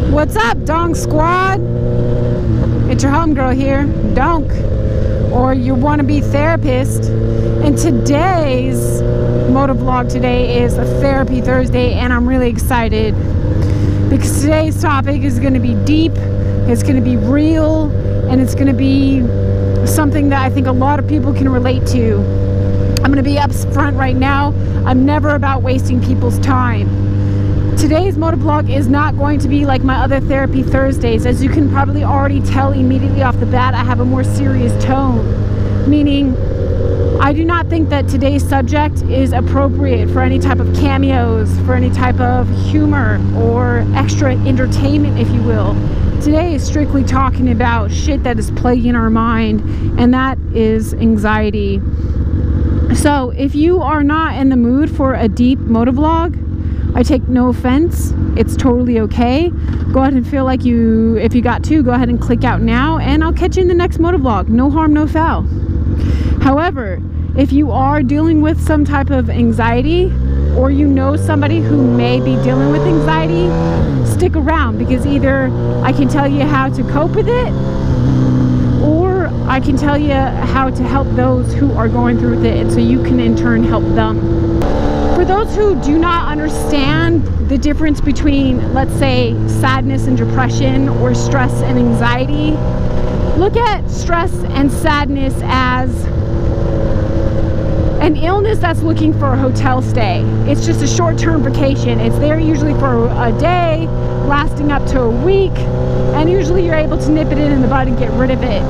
What's up, Donk Squad? It's your homegirl here, Donk, or your wannabe therapist. And today's motovlog today is a Therapy Thursday, and I'm really excited because today's topic is going to be deep, it's going to be real, and it's going to be something that I think a lot of people can relate to. I'm going to be up front right now. I'm never about wasting people's time. Today's motovlog is not going to be like my other Therapy Thursdays. As you can probably already tell immediately off the bat, I have a more serious tone, meaning I do not think that today's subject is appropriate for any type of cameos, for any type of humor or extra entertainment, if you will. Today is strictly talking about shit that is plaguing our mind, and that is anxiety. So if you are not in the mood for a deep motovlog, I take no offense. It's totally okay. Go ahead and feel like if you got to, go ahead and click out now, and I'll catch you in the next motovlog. No harm, no foul. However, if you are dealing with some type of anxiety, or you know somebody who may be dealing with anxiety, stick around, because either I can tell you how to cope with it, or I can tell you how to help those who are going through with it, and so you can in turn help them. For those who do not understand the difference between, let's say, sadness and depression, or stress and anxiety, look at stress and sadness as an illness that's looking for a hotel stay. It's just a short-term vacation. It's there usually for a day, lasting up to a week, and usually you're able to nip it in the bud and get rid of it.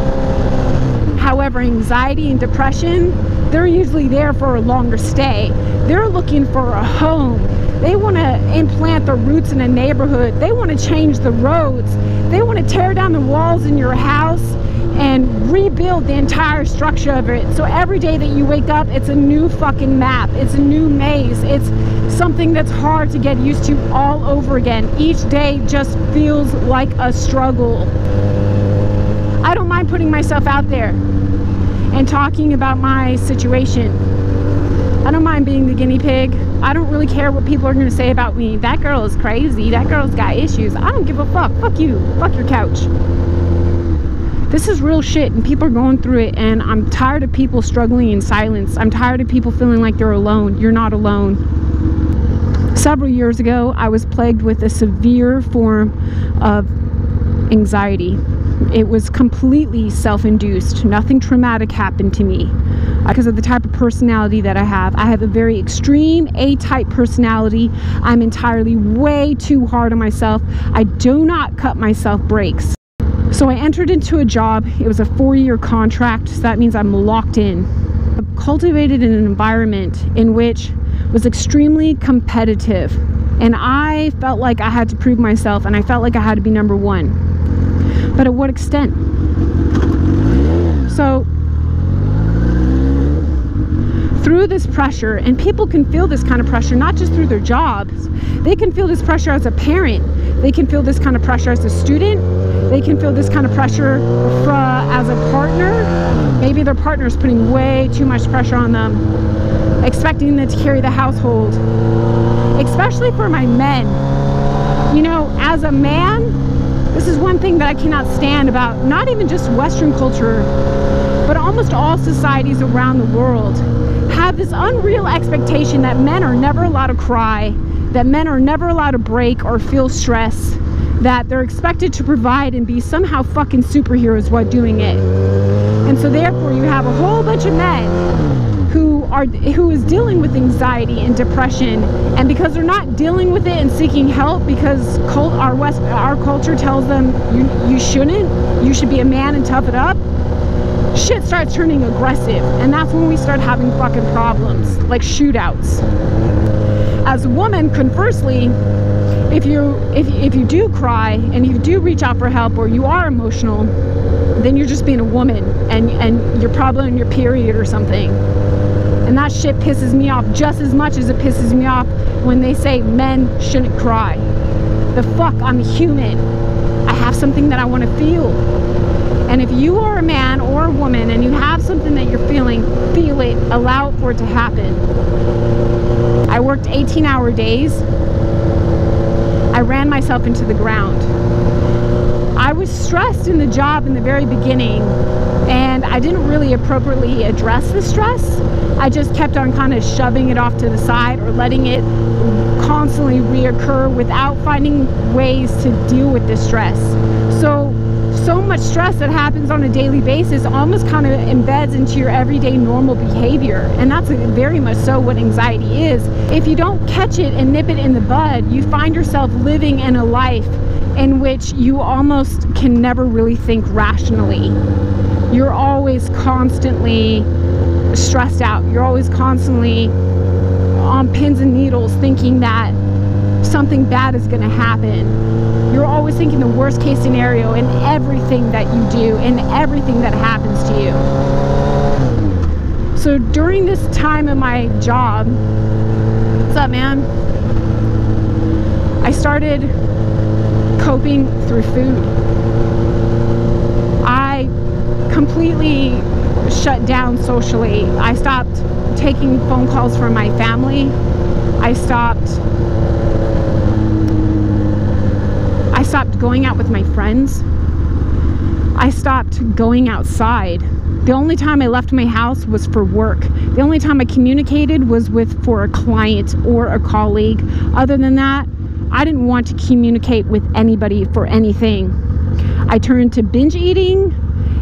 However, anxiety and depression, they're usually there for a longer stay. They're looking for a home. They want to implant their roots in a neighborhood. They want to change the roads. They want to tear down the walls in your house and rebuild the entire structure of it. So every day that you wake up, it's a new fucking map. It's a new maze. It's something that's hard to get used to all over again. Each day just feels like a struggle. I don't mind putting myself out there and talking about my situation. I don't mind being the guinea pig. I don't really care what people are going to say about me. That girl is crazy. That girl's got issues. I don't give a fuck. Fuck you. Fuck your couch. This is real shit, and people are going through it, and I'm tired of people struggling in silence. I'm tired of people feeling like they're alone. You're not alone. Several years ago, I was plagued with a severe form of anxiety. It was completely self-induced. Nothing traumatic happened to me because of the type of personality that I have. I have a very extreme A-type personality. I'm entirely way too hard on myself. I do not cut myself breaks. So I entered into a job. It was a 4-year contract, so that means I'm locked in. I've cultivated an environment in which was extremely competitive, and I felt like I had to prove myself, and I felt like I had to be number one. But at what extent? So through this pressure, and people can feel this kind of pressure not just through their jobs, they can feel this pressure as a parent, they can feel this kind of pressure as a student, they can feel this kind of pressure as a partner. Maybe their partner is putting way too much pressure on them, expecting them to carry the household. Especially for my men. You know, as a man, this is one thing that I cannot stand about not even just Western culture, but almost all societies around the world have this unreal expectation that men are never allowed to cry, that men are never allowed to break or feel stress, that they're expected to provide and be somehow fucking superheroes while doing it. And so therefore you have a whole bunch of men who is dealing with anxiety and depression, and because they're not dealing with it and seeking help, because our culture tells them you shouldn't, you should be a man and tough it up, shit starts turning aggressive, and that's when we start having fucking problems, like shootouts. As a woman, conversely, if you do cry and you do reach out for help, or you are emotional, then you're just being a woman, and you're probably on your period or something. And that shit pisses me off just as much as it pisses me off when they say men shouldn't cry. The fuck, I'm a human. I have something that I want to feel. And if you are a man or a woman and you have something that you're feeling, feel it, allow it for it to happen. I worked 18-hour days. I ran myself into the ground. I was stressed in the job in the very beginning, and I didn't really appropriately address the stress. I just kept on kind of shoving it off to the side or letting it constantly reoccur without finding ways to deal with this stress. So much stress that happens on a daily basis almost kind of embeds into your everyday normal behavior, and that's very much so what anxiety is. If you don't catch it and nip it in the bud, you find yourself living in a life in which you almost can never really think rationally. You're always constantly stressed out. You're always constantly on pins and needles thinking that something bad is going to happen. You're always thinking the worst case scenario in everything that you do and everything that happens to you. So during this time of my job, what's up, man? I started coping through food. I completely shut down socially. I stopped taking phone calls from my family. I stopped going out with my friends. I stopped going outside. The only time I left my house was for work. The only time I communicated was for a client or a colleague. Other than that, I didn't want to communicate with anybody for anything. I turned to binge eating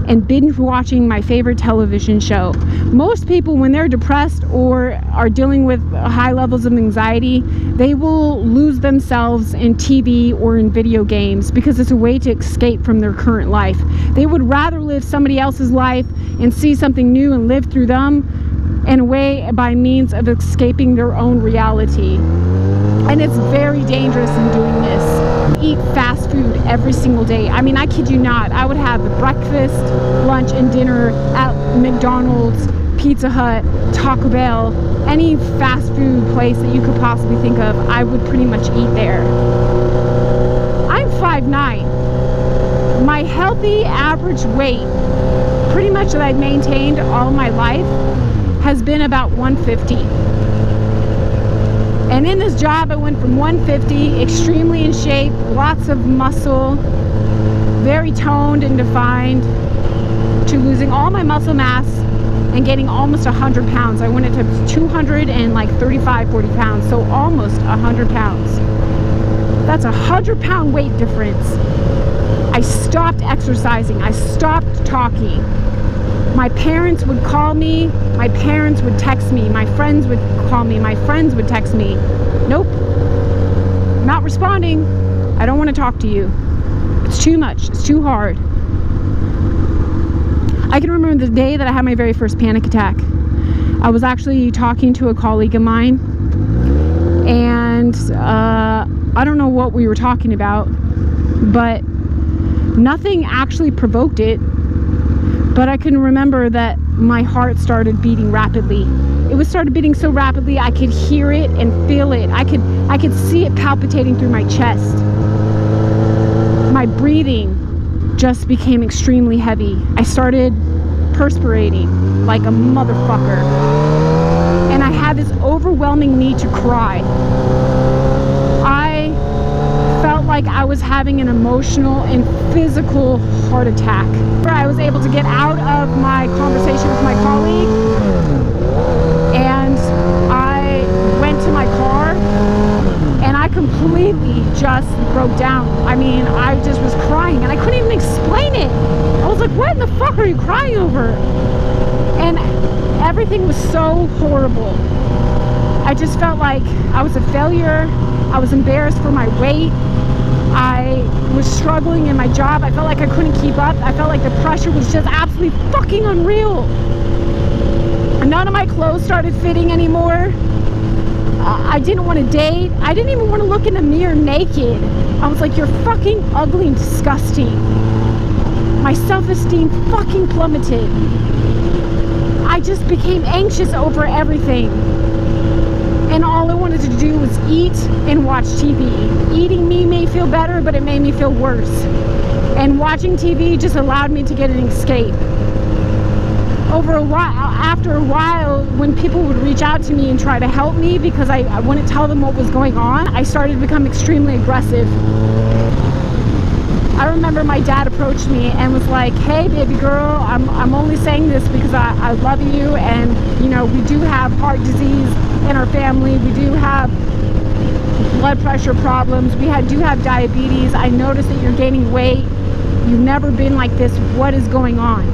and binge watching my favorite television show. Most people, when they're depressed or are dealing with high levels of anxiety, they will lose themselves in TV or in video games because it's a way to escape from their current life. They would rather live somebody else's life and see something new and live through them in a way by means of escaping their own reality. And it's very dangerous in doing this. Eat fast food every single day. I mean, I kid you not, I would have breakfast, lunch, and dinner at McDonald's, Pizza Hut, Taco Bell, any fast food place that you could possibly think of, I would pretty much eat there. I'm 5'9". My healthy average weight, pretty much that I've maintained all my life, has been about 150. And in this job, I went from 150, extremely in shape, lots of muscle, very toned and defined, to losing all my muscle mass and gaining almost 100 pounds. I went into 235, 40 pounds, so almost 100 pounds. That's a 100-pound weight difference. I stopped exercising. I stopped talking. My parents would call me, my parents would text me, my friends would call me, my friends would text me. Nope, not responding. I don't want to talk to you. It's too much, it's too hard. I can remember the day that I had my very first panic attack. I was actually talking to a colleague of mine, and I don't know what we were talking about, but nothing actually provoked it. But I can remember that my heart started beating rapidly. It started beating so rapidly I could hear it and feel it. I could see it palpitating through my chest. My breathing just became extremely heavy. I started perspirating like a motherfucker. And I had this overwhelming need to cry. I felt like I was having an emotional and physical heart attack. I was able to get out of my conversation with my colleague, and I went to my car, and I completely just broke down. I mean, I just was crying, and I couldn't even explain it. I was like, what in the fuck are you crying over? And everything was so horrible. I just felt like I was a failure. I was embarrassed for my weight. I was struggling in my job. I felt like I couldn't keep up. I felt like the pressure was just absolutely fucking unreal. None of my clothes started fitting anymore. I didn't want to date. I didn't even want to look in the mirror naked. I was like, you're fucking ugly and disgusting. My self-esteem fucking plummeted. I just became anxious over everything. And all I wanted to do was eat and watch TV. Eating me may feel better, but it made me feel worse. And watching TV just allowed me to get an escape. after a while, when people would reach out to me and try to help me because I wouldn't tell them what was going on, I started to become extremely aggressive. I remember my dad approached me and was like, hey baby girl, I'm only saying this because I love you, and you know, we do have heart disease in our family, we do have blood pressure problems, we do have diabetes, I noticed that you're gaining weight, you've never been like this, what is going on?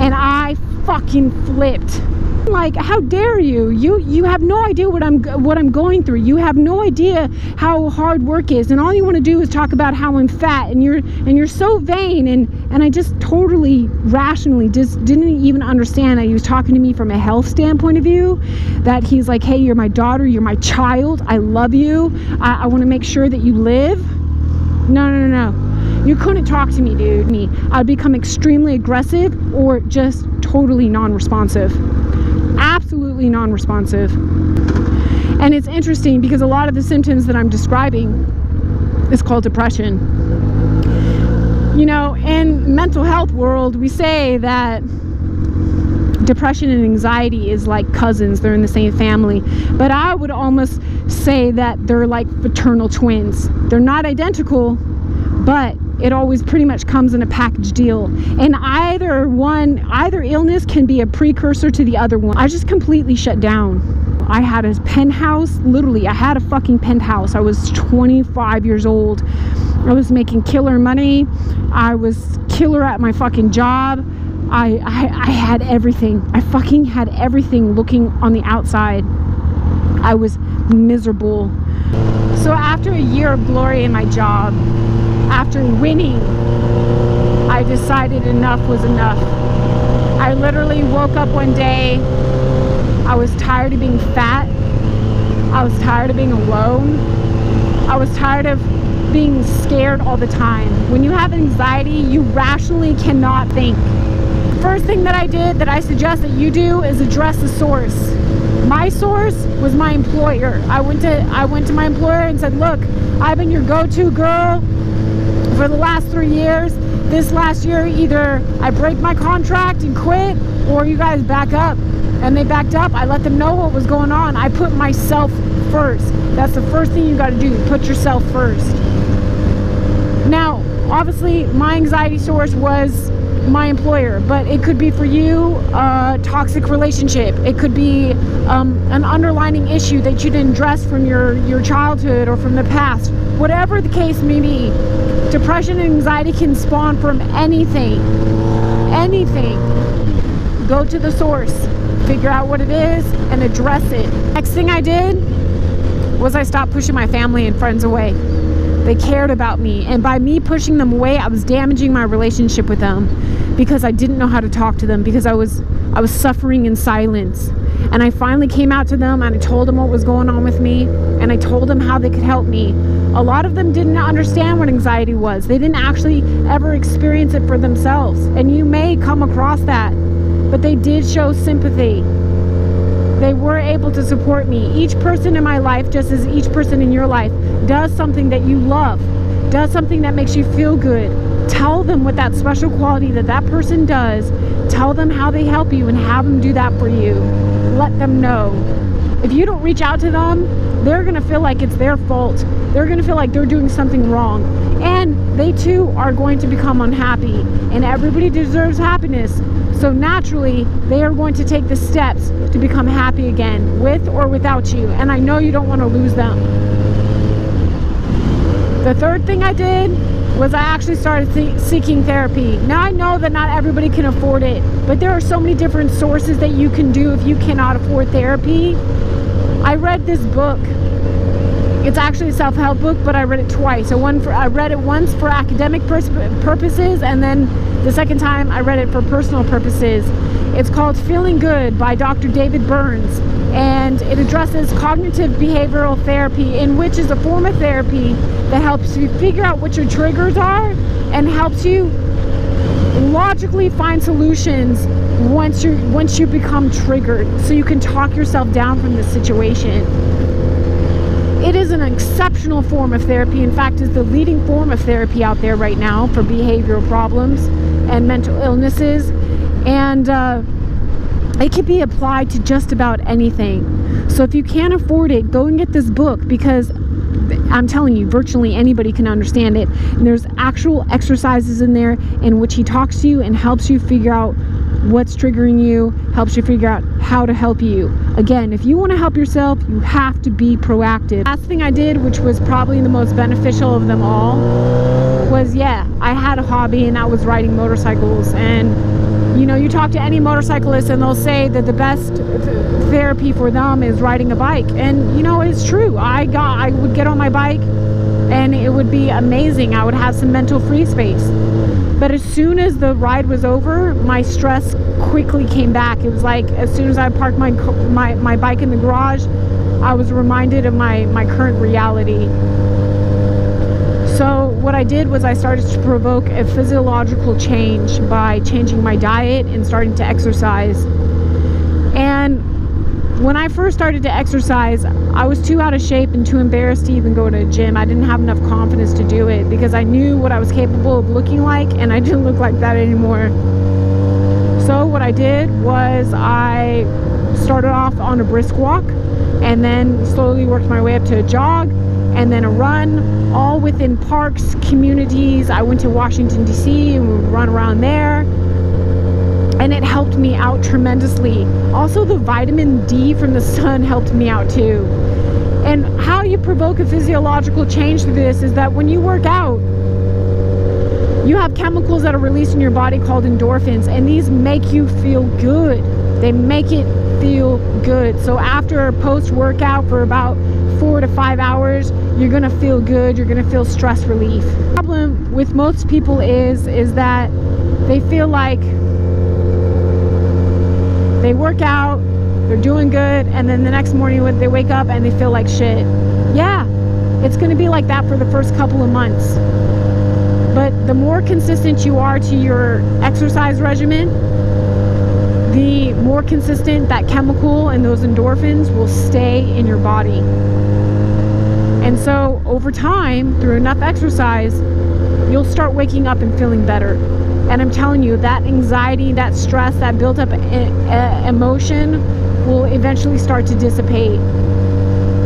And I fucking flipped. Like, how dare you? You have no idea what I'm going through. You have no idea how hard work is, and all you want to do is talk about how I'm fat, and you're so vain. And I just totally rationally just didn't even understand that he was talking to me from a health standpoint of view, that he's like, hey, you're my daughter, you're my child, I love you, I want to make sure that you live. No. You couldn't talk to me, dude. I'd become extremely aggressive or just totally non-responsive. Absolutely non-responsive. And it's interesting because a lot of the symptoms that I'm describing is called depression. You know, in mental health world, we say that depression and anxiety is like cousins, they're in the same family, but I would almost say that they're like fraternal twins. They're not identical, but it always pretty much comes in a package deal, and either illness can be a precursor to the other one. I just completely shut down. I had a penthouse, literally I had a fucking penthouse. I was 25 years old. I was making killer money. I was killer at my fucking job. I had everything. I fucking had everything looking on the outside. I was miserable. So after a year of glory in my job, after winning, I decided enough was enough. I literally woke up one day, I was tired of being fat, I was tired of being alone, I was tired of being scared all the time. When you have anxiety, you rationally cannot think. The first thing that I did, that I suggest that you do, is address the source. My source was my employer. I went to my employer and said, look, I've been your go-to girl for the last 3 years. This last year, either I break my contract and quit, or you guys back up. And they backed up. I let them know what was going on. I put myself first. That's the first thing you got to do. Put yourself first. Now, obviously, my anxiety source was my employer, but it could be for you a toxic relationship. It could be an underlying issue that you didn't address from your childhood or from the past. Whatever the case may be, depression and anxiety can spawn from anything. Go to the source, figure out what it is, and address it. Next thing I did was I stopped pushing my family and friends away. They cared about me, and by me pushing them away, I was damaging my relationship with them because I didn't know how to talk to them, because I was suffering in silence. And I finally came out to them and I told them what was going on with me, and I told them how they could help me. A lot of them didn't understand what anxiety was. They didn't actually ever experience it for themselves, and you may come across that, but they did show sympathy. They were able to support me. Each person in my life, just as each person in your life, does something that you love, does something that makes you feel good. Tell them what that special quality that person does. Tell them how they help you and have them do that for you. Let them know. If you don't reach out to them, they're going to feel like it's their fault. They're going to feel like they're doing something wrong. And they too are going to become unhappy. And everybody deserves happiness. So naturally, they are going to take the steps to become happy again, with or without you. And I know you don't want to lose them. The third thing I did was I actually started seeking therapy. Now I know that not everybody can afford it, but there are so many different sources that you can do if you cannot afford therapy. I read this book. It's actually a self-help book, but I read it twice. So I read it once for academic purposes, and then the second time I read it for personal purposes. It's called Feeling Good by Dr. David Burns, and it addresses cognitive behavioral therapy, in which is a form of therapy that helps you figure out what your triggers are and helps you logically find solutions once you become triggered, so you can talk yourself down from the situation. It is an exceptional form of therapy. In fact, it's the leading form of therapy out there right now for behavioral problems and mental illnesses. And It can be applied to just about anything. So if you can't afford it, go and get this book, because I'm telling you, virtually anybody can understand it. And there's actual exercises in there in which he talks to you and helps you figure out what's triggering you, helps you figure out how to help you. Again, if you want to help yourself, you have to be proactive. Last thing I did, which was probably the most beneficial of them all, was, I had a hobby, and that was riding motorcycles. And you know, you talk to any motorcyclist and they'll say that the best therapy for them is riding a bike. And you know, it's true. I would get on my bike and it would be amazing. I would have some mental free space. But as soon as the ride was over, my stress quickly came back. It was like, as soon as I parked my bike in the garage, I was reminded of my current reality. So what I did was I started to provoke a physiological change by changing my diet and starting to exercise. And when I first started to exercise, I was too out of shape and too embarrassed to even go to a gym. I didn't have enough confidence to do it because I knew what I was capable of looking like, and I didn't look like that anymore. So what I did was I started off on a brisk walk, and then slowly worked my way up to a jog, and then a run, all within parks, communities. I went to Washington, D.C. and would run around there. And it helped me out tremendously. Also, the vitamin D from the sun helped me out too. And how you provoke a physiological change through this is that when you work out, you have chemicals that are released in your body called endorphins, and these make you feel good. They make it feel good. So after a post-workout for about 4 to 5 hours, you're gonna feel good. You're gonna feel stress relief. The problem with most people is that they feel like they work out, they're doing good, and then the next morning when they wake up and they feel like shit. Yeah, it's gonna be like that for the first couple of months. But the more consistent you are to your exercise regimen, the more consistent that chemical and those endorphins will stay in your body. And so over time, through enough exercise, you'll start waking up and feeling better. And I'm telling you, that anxiety, that stress, that built up emotion will eventually start to dissipate.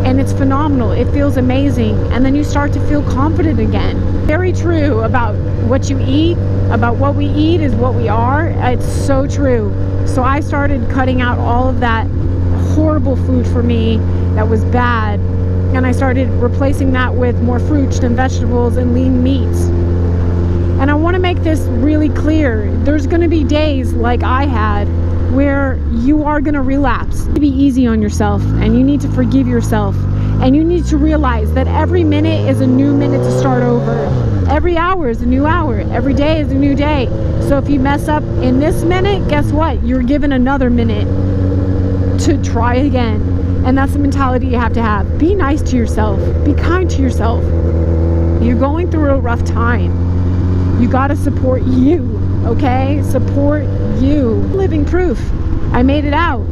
And it's phenomenal. It feels amazing. And then you start to feel confident again. Very true about what you eat, about what we eat is what we are. It's so true. So I started cutting out all of that horrible food for me that was bad. And I started replacing that with more fruits and vegetables and lean meats. And I want to make this really clear. There's going to be days like I had where you are going to relapse. Be easy on yourself, and you need to forgive yourself. And you need to realize that every minute is a new minute to start over. Every hour is a new hour. Every day is a new day. So if you mess up in this minute, guess what? You're given another minute to try again. And that's the mentality you have to have. Be nice to yourself. Be kind to yourself. You're going through a rough time. You got to support you, okay? Support you. Living proof. I made it out.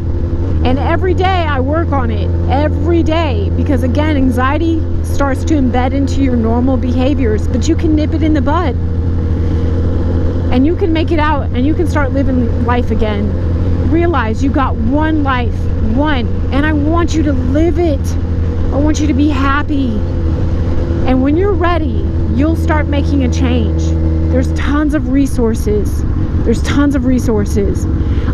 And every day I work on it. Every day. Because again, anxiety starts to embed into your normal behaviors. But you can nip it in the bud. And you can make it out. And you can start living life again. Realize you got one life. One. And I want you to live it. I want you to be happy. And when you're ready, you'll start making a change. There's tons of resources. There's tons of resources.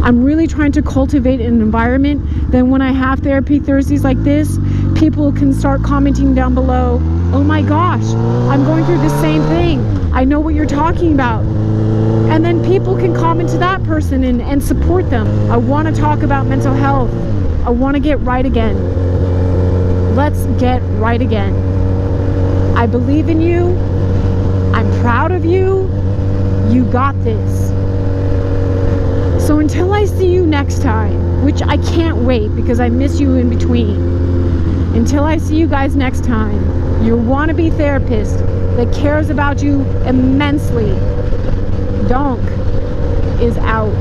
I'm really trying to cultivate an environment that when I have therapy Thursdays like this, people can start commenting down below, oh my gosh, I'm going through the same thing. I know what you're talking about. And then people can comment to that person and support them. I want to talk about mental health. I want to get right again. Let's get right again. I believe in you. I'm proud of you. You got this. So until I see you next time, which I can't wait because I miss you in between. Until I see you guys next time, your wannabe therapist that cares about you immensely, Donk is out.